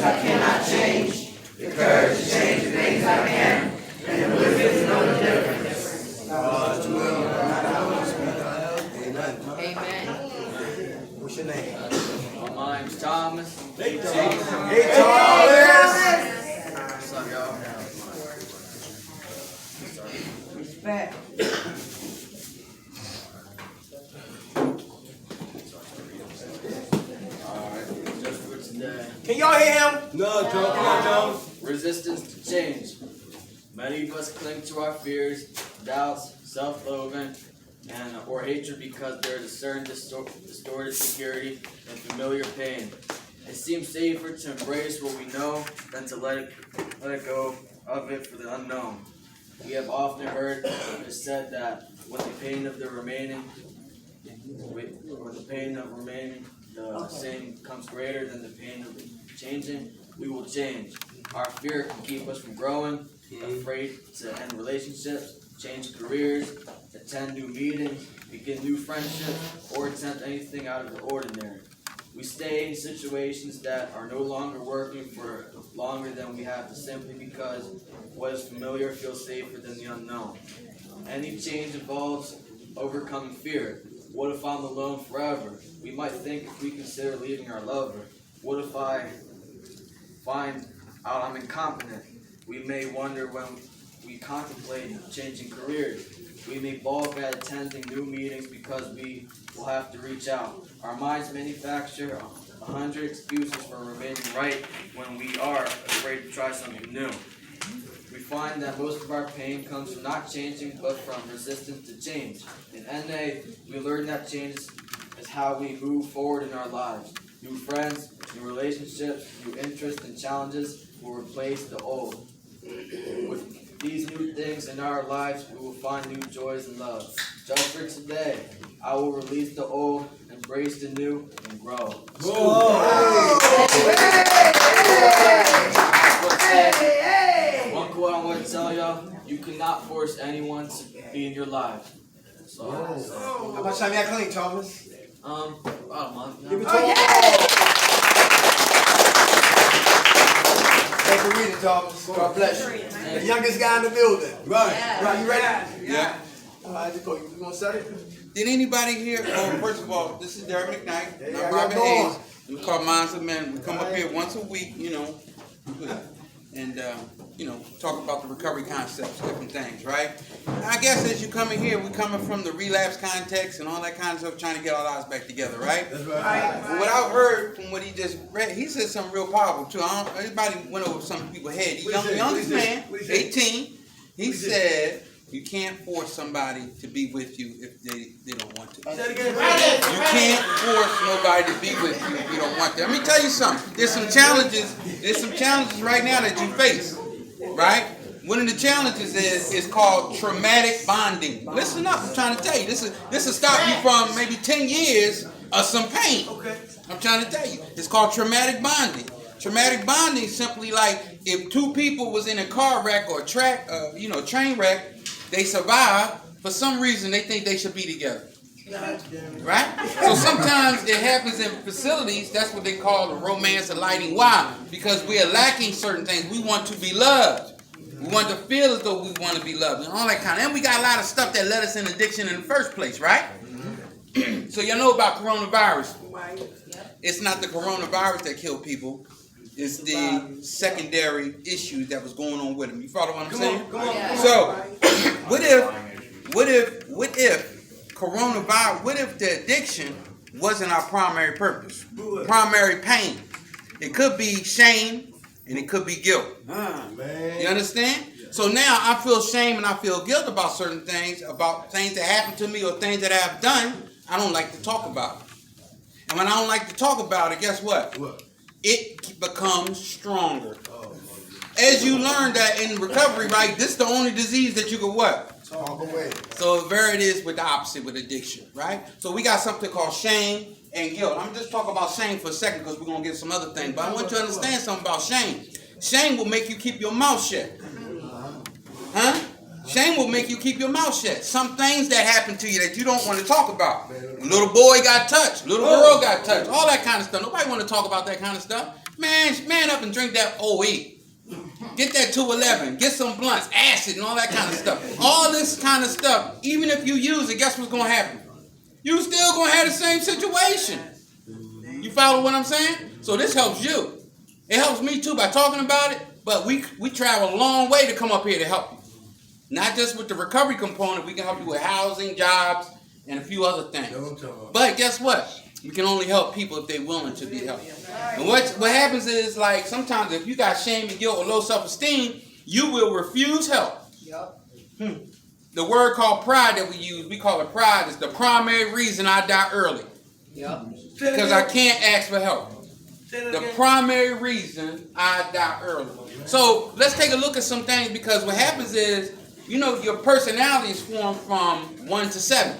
I cannot change, the courage to change the things I can, and the wisdom to know the difference. God's will, not ours. Amen. What's your name? My name's Thomas. Hey, Thomas. What's up, y'all? Respect. Alright, just for today. Can y'all hear him? No, come on, Joe. Resistance to change. Many of us cling to our fears, doubts, self-loathing, or hatred because there is a certain distorted security and familiar pain. It seems safer to embrace what we know than to let it go of it for the unknown. We have often heard it said that when the pain of remaining, the same comes greater than the pain of changing, we will change. Our fear can keep us from growing, afraid to end relationships, change careers, attend new meetings, begin new friendships, or attempt anything out of the ordinary. We stay in situations that are no longer working for longer than we have to simply because what is familiar feels safer than the unknown. Any change involves overcoming fear. What if I'm alone forever? We might think if we consider leaving our lover. What if I find out I'm incompetent? We may wonder when we contemplate changing careers. We may balk at attending new meetings because we will have to reach out. Our minds manufacture 100 excuses for remaining right when we are afraid to try something new. We find that most of our pain comes from not changing, but from resistance to change. In NA, we learn that change is how we move forward in our lives. New friends, new relationships, new interests and challenges will replace the old. With these new things in our lives, we will find new joys and love. Just for today, I will release the old, embrace the new, and grow. One quote I want to tell y'all: you cannot force anyone to be in your life. So, How much time y'all clean, Thomas? about a month now. Give it to him. Thank you for reading, Thomas. God bless you. The youngest guy in the building. Right. Right, you ready? Yeah. All right, just go. You gonna set it? Did anybody here? Oh, first of all, this is Derek McKnight. Hey, I'm how Robert y'all Hayes. We call Minds of Men. We come up here once a week, and talk about the recovery concepts, different things, right? I guess as you come in here, we're coming from the relapse context and all that kind of stuff, trying to get our lives back together, right? That's right. But what I've heard from what he just read, he said something real powerful too. Everybody went over some people's head. The youngest man, 18, he said, you can't force somebody to be with you if they don't want to. You can't force nobody to be with you if you don't want to. Let me tell you something. There's some challenges right now that you face, right? One of the challenges is called traumatic bonding. Listen up, I'm trying to tell you. This will stop you from maybe 10 years of some pain. I'm trying to tell you. It's called traumatic bonding. Traumatic bonding is simply like if two people was in a car wreck or train wreck, they survive. For some reason, they think they should be together. Right? So sometimes it happens in facilities. That's what they call the romance of lighting. Why? Because we are lacking certain things. We want to be loved. We want to feel as though we want to be loved and all that kind of. And we got a lot of stuff that led us in addiction in the first place, right? So you know about coronavirus. It's not the coronavirus that killed people. It's the secondary issues that was going on with them. You follow what I'm saying? Come on. So, what if coronavirus? What if the addiction wasn't our primary purpose? Primary pain. It could be shame and it could be guilt. You understand? So now I feel shame and I feel guilt about certain things, about things that happened to me or things that I've done. I don't like to talk about it. And when I don't like to talk about it, guess what? It becomes stronger. As you learn that in recovery, right, this is the only disease that you can what? Talk away. So there it is with the opposite with addiction, right? So we got something called shame and guilt. I'm just talking about shame for a second because we're going to get some other things. But I want you to understand something about shame. Shame will make you keep your mouth shut. Shame will make you keep your mouth shut. Some things that happen to you that you don't want to talk about. Little boy got touched. Little girl got touched. All that kind of stuff. Nobody want to talk about that kind of stuff. Man up and drink that OE. Get that 211. Get some blunts, acid, and all that kind of stuff. All this kind of stuff, even if you use it, guess what's going to happen? You still going to have the same situation. You follow what I'm saying? So this helps you. It helps me too by talking about it, but we travel a long way to come up here to help you. Not just with the recovery component, we can help you with housing, jobs, and a few other things. But guess what? We can only help people if they're willing to be helped. And what happens is, like, sometimes if you got shame and guilt or low self-esteem, you will refuse help. The word called pride that we use, we call it pride, is the primary reason I die early. Because I can't ask for help. The primary reason I die early. So let's take a look at some things, because what happens is, you know, your personality is formed from 1 to 7.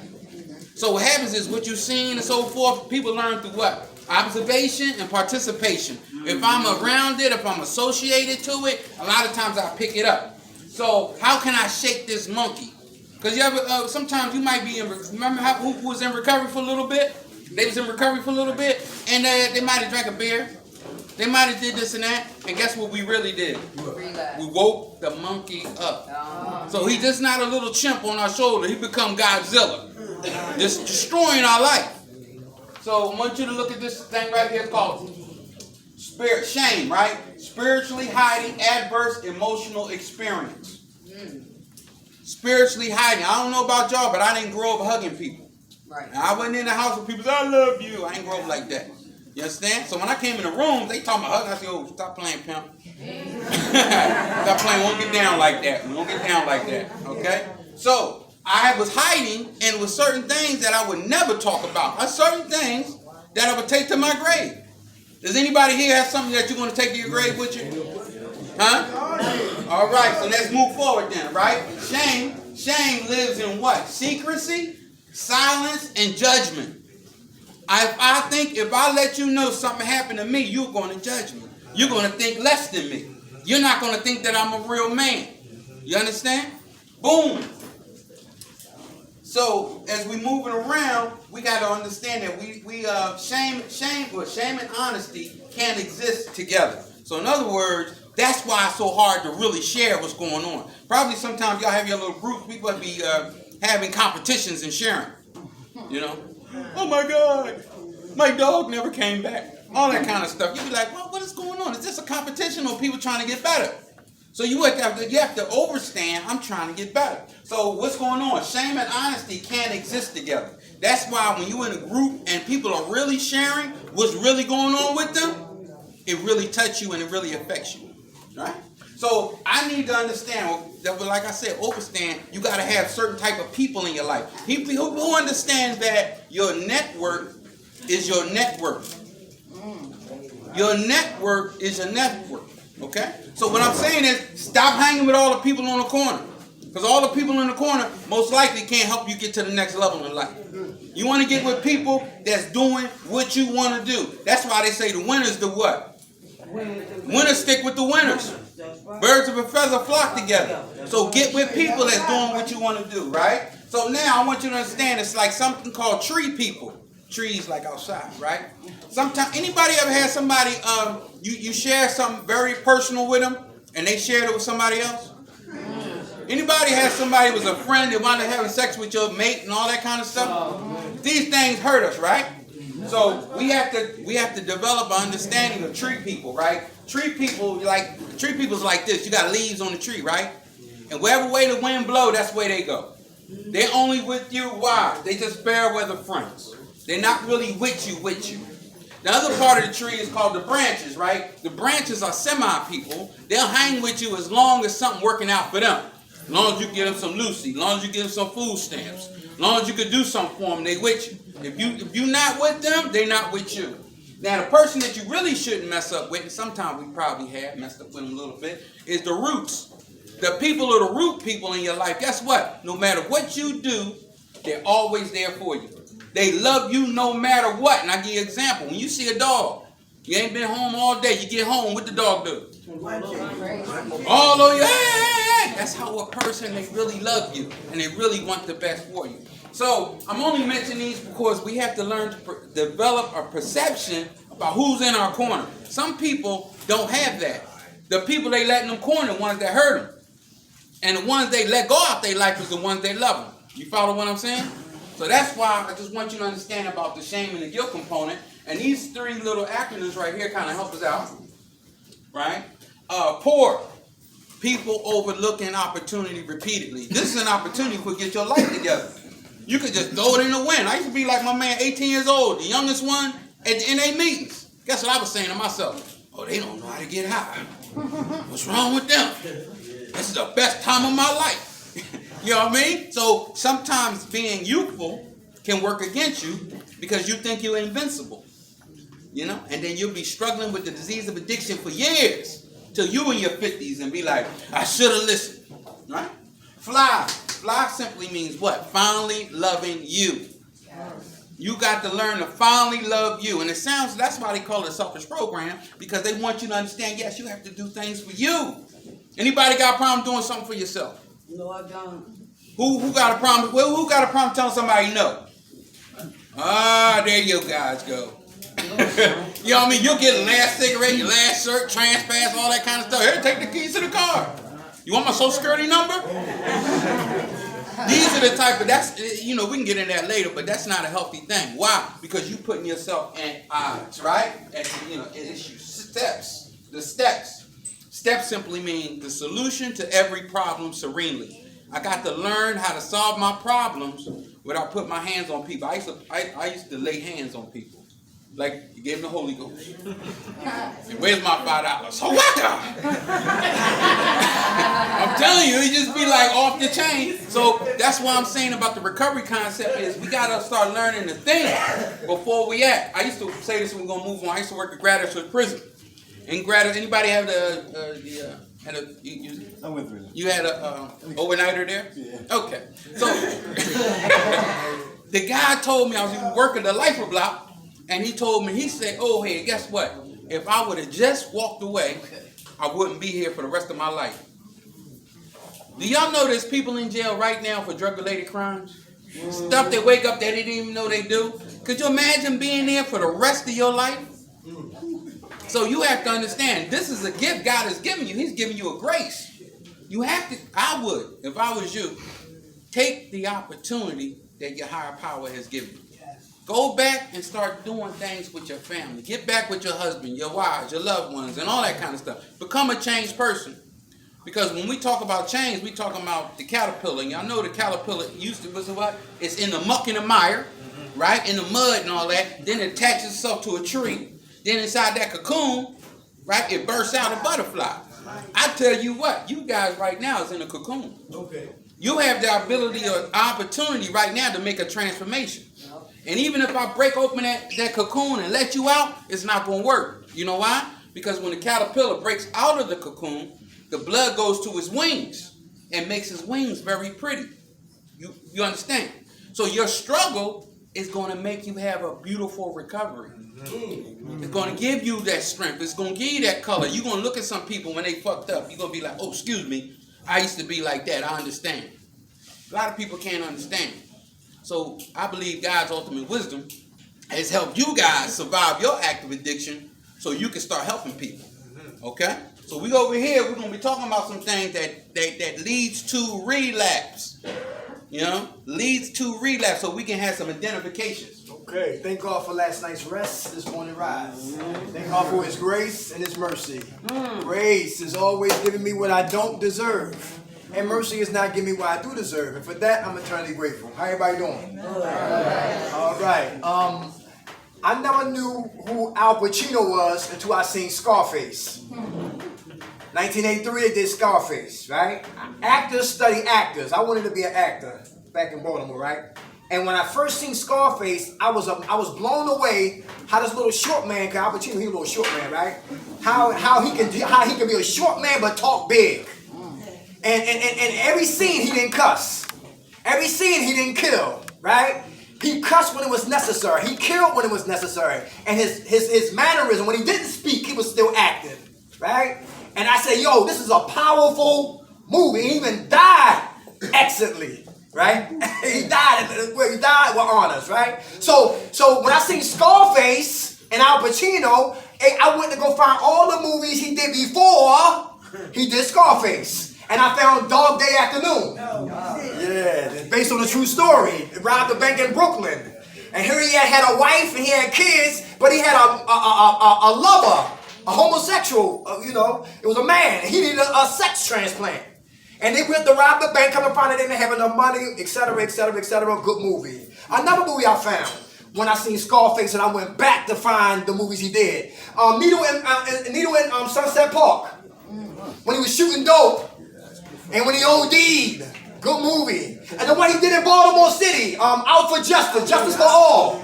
So what happens is what you've seen and so forth, people learn through what? Observation and participation. If I'm around it, if I'm associated to it, a lot of times I pick it up. So how can I shake this monkey? Because you ever, sometimes you might be in, remember who was in recovery for a little bit? They was in recovery for a little bit, and they might have drank a beer. They might have did this and that, and guess what we really did? We woke the monkey up. So he's just not a little chimp on our shoulder. He become Godzilla, just destroying our life. So I want you to look at this thing right here called spirit shame, right? Spiritually hiding adverse emotional experience. Spiritually hiding. I don't know about y'all, but I didn't grow up hugging people. Right. I wasn't in the house with people say, I love you. I didn't grow up like that. You understand? So when I came in the room, they talking about hugging. I said, oh, stop playing, pimp. Stop playing. We won't get down like that. We won't get down like that. Okay? So I was hiding, and with certain things that I would never talk about. Certain things that I would take to my grave. Does anybody here have something that you're going to take to your grave with you? Huh? All right. So let's move forward then, right? Shame lives in what? Secrecy, silence, and judgment. I think if I let you know something happened to me, you're going to judge me. You're going to think less than me. You're not going to think that I'm a real man. You understand? Boom. So as we moving around, we got to understand that shame and honesty can't exist together. So in other words, that's why it's so hard to really share what's going on. Probably sometimes y'all have your little groups, people be having competitions and sharing. You know? Oh my God, my dog never came back. All that kind of stuff. You be like, well, what is going on? Is this a competition or people trying to get better? So you have to understand, I'm trying to get better. So what's going on? Shame and honesty can't exist together. That's why when you're in a group and people are really sharing what's really going on with them, it really touches you and it really affects you. Right? So I need to understand that, like I said, overstand, you got to have certain type of people in your life. People who understand that your network is your network. Your network is your network. Okay? So what I'm saying is, stop hanging with all the people on the corner. Because all the people in the corner most likely can't help you get to the next level in life. You want to get with people that's doing what you want to do. That's why they say the winners do what? Winners stick with the winners. Birds of a feather flock together. So get with people that's doing what you want to do, right? So now I want you to understand it's like something called tree people. Trees like outside, right? Sometimes, anybody ever had somebody, you share something very personal with them and they shared it with somebody else? Anybody had somebody who was a friend that wanted to having sex with your mate and all that kind of stuff? These things hurt us, right? So we have to develop an understanding of tree people, right? Tree people's like this. You got leaves on the tree, right? And wherever way the wind blow, that's where they go. They're only with you. Why? They just fair weather friends. They're not really with you. The other part of the tree is called the branches, right? The branches are semi-people. They'll hang with you as long as something working out for them. As long as you give them some Lucy, as long as you give them some food stamps, as long as you can do something for them, they with you. If you're not with them, they're not with you. Now, the person that you really shouldn't mess up with, and sometimes we probably have messed up with them a little bit, is the roots. The people are the root people in your life. Guess what? No matter what you do, they're always there for you. They love you no matter what. And I give you an example. When you see a dog, you ain't been home all day. You get home, what the dog do? All over you. Hey, That's how a person, they really love you and they really want the best for you. So I'm only mentioning these because we have to learn to develop a perception about who's in our corner. Some people don't have that. The people they let in them corner, the ones that hurt them. And the ones they let go out their life is the ones they love them. You follow what I'm saying? So that's why I just want you to understand about the shame and the guilt component. And these three little acronyms right here kind of help us out. Right? Poor. People overlooking opportunity repeatedly. This is an opportunity to get your life together. You could just throw it in the wind. I used to be like my man, 18 years old, the youngest one at the NA meetings. Guess what I was saying to myself? Oh, they don't know how to get high. What's wrong with them? This is the best time of my life. You know what I mean? So sometimes being youthful can work against you because you think you're invincible. You know? And then you'll be struggling with the disease of addiction for years till you in your 50s and be like, I should have listened. Right? Fly. Fly simply means what? Finally loving you. You got to learn to finally love you. And it sounds, that's why they call it a selfish program, because they want you to understand, yes, you have to do things for you. Anybody got a problem doing something for yourself? No, I don't. Who got a problem? Well, who got a problem telling somebody no? Ah, there you guys go. You know what I mean? You'll get the last cigarette, your last shirt, trans pass, all that kind of stuff. Here, take the keys to the car. You want my social security number? These are the type of, that's, you know, we can get into that later, but that's not a healthy thing. Why? Because you're putting yourself in odds, right? And, you know, it's steps. The steps. Steps simply mean the solution to every problem serenely. I got to learn how to solve my problems without putting my hands on people. I used to lay hands on people. Like, you gave them the Holy Ghost. And where's my $5? So what? I'm telling you, it just be like off the chain. So that's what I'm saying about the recovery concept is we got to start learning to think before we act. I used to say this when we're going to move on. I used to work at Graduate Prison. In Graduate, anybody have I went through that. you had a overnighter there? Yeah. Okay. So the guy told me, I was working the lifer block, and he told me, he said, oh, hey, guess what? If I would have just walked away, I wouldn't be here for the rest of my life. Do y'all know there's people in jail right now for drug-related crimes? Stuff they wake up that they didn't even know they do. Could you imagine being there for the rest of your life? So you have to understand, this is a gift God has given you. He's giving you a grace. You have to, I would, if I was you, take the opportunity that your higher power has given you. Go back and start doing things with your family. Get back with your husband, your wives, your loved ones, and all that kind of stuff. Become a changed person. Because when we talk about change, we talking about the caterpillar. And y'all know the caterpillar used to was what? It's in the muck and the mire, right? In the mud and all that. Then it attaches itself to a tree. Then inside that cocoon, right, it bursts out a butterfly. I tell you what, you guys right now is in a cocoon. Okay. You have the ability or opportunity right now to make a transformation. And even if I break open that cocoon and let you out, it's not going to work. You know why? Because when the caterpillar breaks out of the cocoon, the blood goes to his wings and makes his wings very pretty. You understand? So your struggle is going to make you have a beautiful recovery. It's going to give you that strength. It's going to give you that color. You're going to look at some people when they fucked up. You're going to be like, oh, excuse me. I used to be like that. I understand. A lot of people can't understand. So I believe God's ultimate wisdom has helped you guys survive your active addiction so you can start helping people. Okay? So we over here, we're going to be talking about some things that leads to relapse. You know? Leads to relapse so we can have some identifications. Okay. Thank God for last night's rest, this morning rise. Thank God for His grace and His mercy. Grace is always giving me what I don't deserve. And mercy is not giving me what I do deserve. And for that, I'm eternally grateful. How everybody doing? All right. I never knew who Al Pacino was until I seen Scarface. 1983, they did Scarface, right? Actors study actors. I wanted to be an actor back in Baltimore, right? And when I first seen Scarface, I was blown away how this little short man, because Al Pacino, he's a little short man, right? How he can be a short man but talk big. And every scene he didn't cuss. Every scene he didn't kill, right? He cussed when it was necessary. He killed when it was necessary. And his mannerism, when he didn't speak, he was still acting, right? And I said, yo, this is a powerful movie. He even died excellently, right? he died with honors, right? So when I seen Scarface and Al Pacino, I went to go find all the movies he did before he did Scarface. And I found Dog Day Afternoon. Yeah, based on a true story. He robbed a bank in Brooklyn. And here he had a wife and he had kids, but he had a lover, a homosexual, it was a man. He needed a sex transplant. And they went to rob the bank, come to find out they didn't have enough money, etc., etc., etc. Good movie. Another movie I found when I seen Scarface and I went back to find the movies he did. Needle in Sunset Park. When he was shooting dope. And when he OD'd. Good movie. And the one he did in Baltimore City, Out for Justice, Justice for All.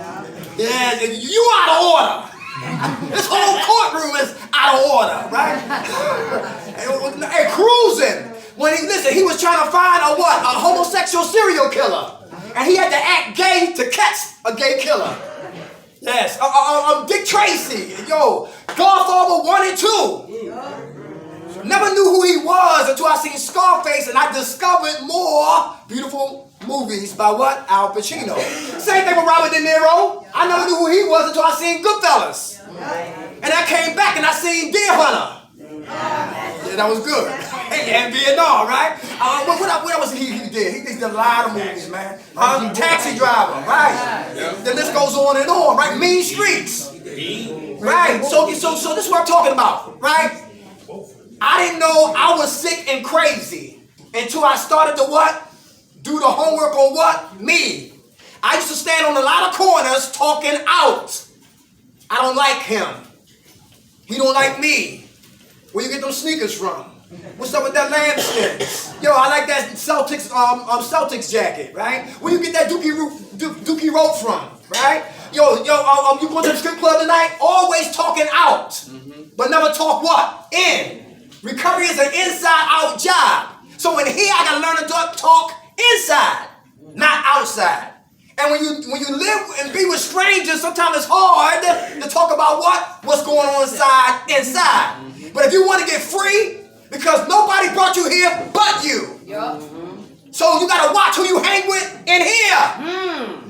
Yeah, you out of order. This whole courtroom is out of order, right? And Cruising. When he was trying to find a homosexual serial killer. And he had to act gay to catch a gay killer. Yes. Dick Tracy. Godfather 1 and 2. Never knew who he was until I seen Scarface, and I discovered more beautiful movies by Al Pacino. Same thing with Robert De Niro. I never knew who he was until I seen Goodfellas. And I came back and I seen Deer Hunter. Yeah, that was good. And Vietnam, right? What else he did? He did a lot of movies, man. Taxi Driver, right? The list goes on and on, right? Mean Streets. Right? So this is what I'm talking about, right? I didn't know I was sick and crazy until I started to do the homework on me. I used to stand on a lot of corners talking out. I don't like him. He don't like me. Where you get those sneakers from? What's up with that lambskin? I like that Celtics jacket, right? Where you get that Dookie rope from, right? You going to the strip club tonight? Always talking out, but never talk in. Recovery is an inside-out job. So in here, I gotta learn to talk inside, not outside. And when you live and be with strangers, sometimes it's hard to talk about what's going on inside. But if you want to get free, because nobody brought you here but you. So you gotta watch who you hang with in here.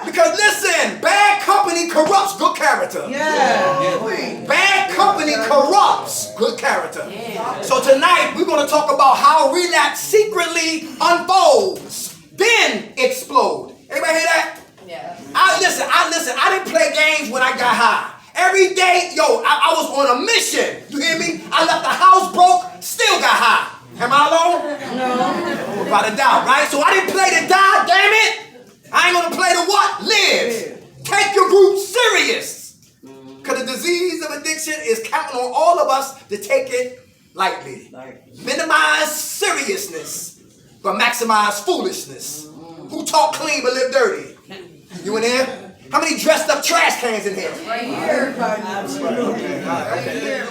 Because listen, bad company corrupts good character. Bad company corrupts good character. So tonight we're going to talk about how relapse secretly unfolds, then explode. Anybody hear that? Yeah. I didn't play games when I got high. Every day, I was on a mission. You hear me? I left the house broke, still got high. Am I alone? No. Without a doubt, right? So I didn't play to die, damn it. I ain't gonna play to live. Take your group serious. Because the disease of addiction is counting on all of us to take it lightly. Minimize seriousness, but maximize foolishness. Who talk clean but live dirty? You in here? How many dressed up trash cans in here? Right here. Okay.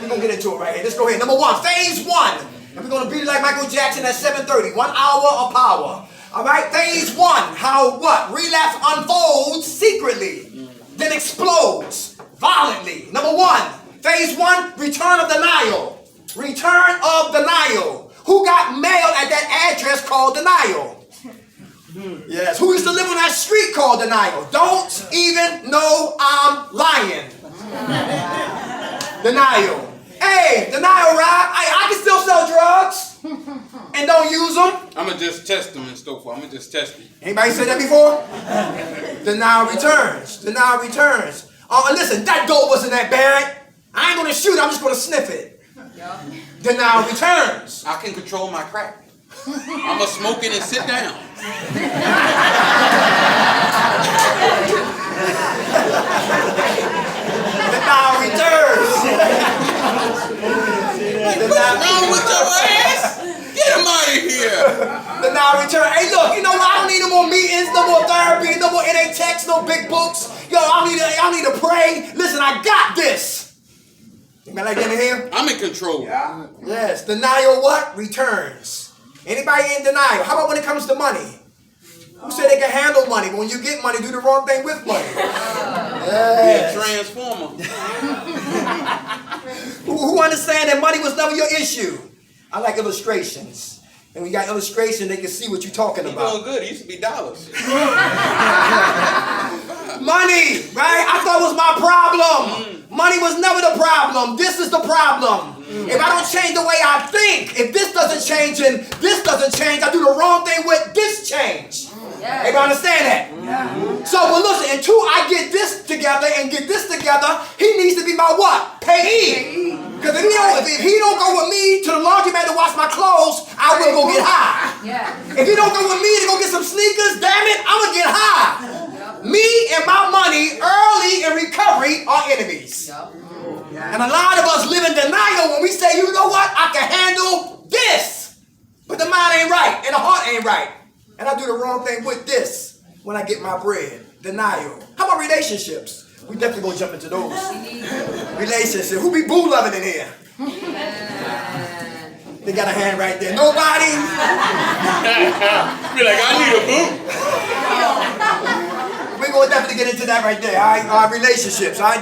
We're gonna get into it right here. Let's go ahead. Number 1, phase 1. And we're gonna beat it like Michael Jackson at 7:30. 1 hour of power. All right, phase 1, how relapse unfolds secretly, then explodes violently. Number 1, phase 1, return of denial. Return of denial. Who got mail at that address called denial? Yes, who used to live on that street called denial? Don't even know I'm lying. Denial. Hey, denial, Rob. I can still sell drugs. And don't use them. I'm going to just test them and so forth. I'm going to just test them. Anybody said that before? Denial returns. Denial returns. Listen, that dope wasn't that bad. I ain't going to shoot it. I'm just going to sniff it. Denial returns. I can control my crack. I'm going to smoke it and sit down. Denial returns. What's wrong with your ass? Get him out of here. Denial return. Hey, look, you know what? I don't need no more meetings, no more therapy, no more NA texts, no big books. I need to pray. Listen, I got this. Anybody like that in here? I'm in control. Yeah. Yes. Denial returns. Anybody in denial? How about when it comes to money? Who said they can handle money? But when you get money, do the wrong thing with money. Yes. Be a transformer. Who understand that money was never your issue? I like illustrations. And when you got illustration, they can see what you're talking You about. doing good. It used to be dollars. Money, right? I thought was my problem. Money was never the problem. This is the problem. If I don't change the way I think, if this doesn't change and this doesn't change, I do the wrong thing with this change. Everybody understand that? So, well, listen, until I get this together and get this together, he needs to be my what? Payee. Because if he don't go with me to the laundromat to wash my clothes, I will go get high. If he don't go with me to go get some sneakers, damn it, I'm going to get high. Me and my money early in recovery are enemies. And a lot of us live in denial when we say, you know what, I can handle this. But the mind ain't right and the heart ain't right. And I do the wrong thing with this when I get my bread. Denial. How about relationships? We definitely gonna jump into those. Relationships. Who be boo loving in here? They got a hand right there. Nobody? Be like, I need a boo. We're gonna definitely get into that right there. All right, relationships. All right.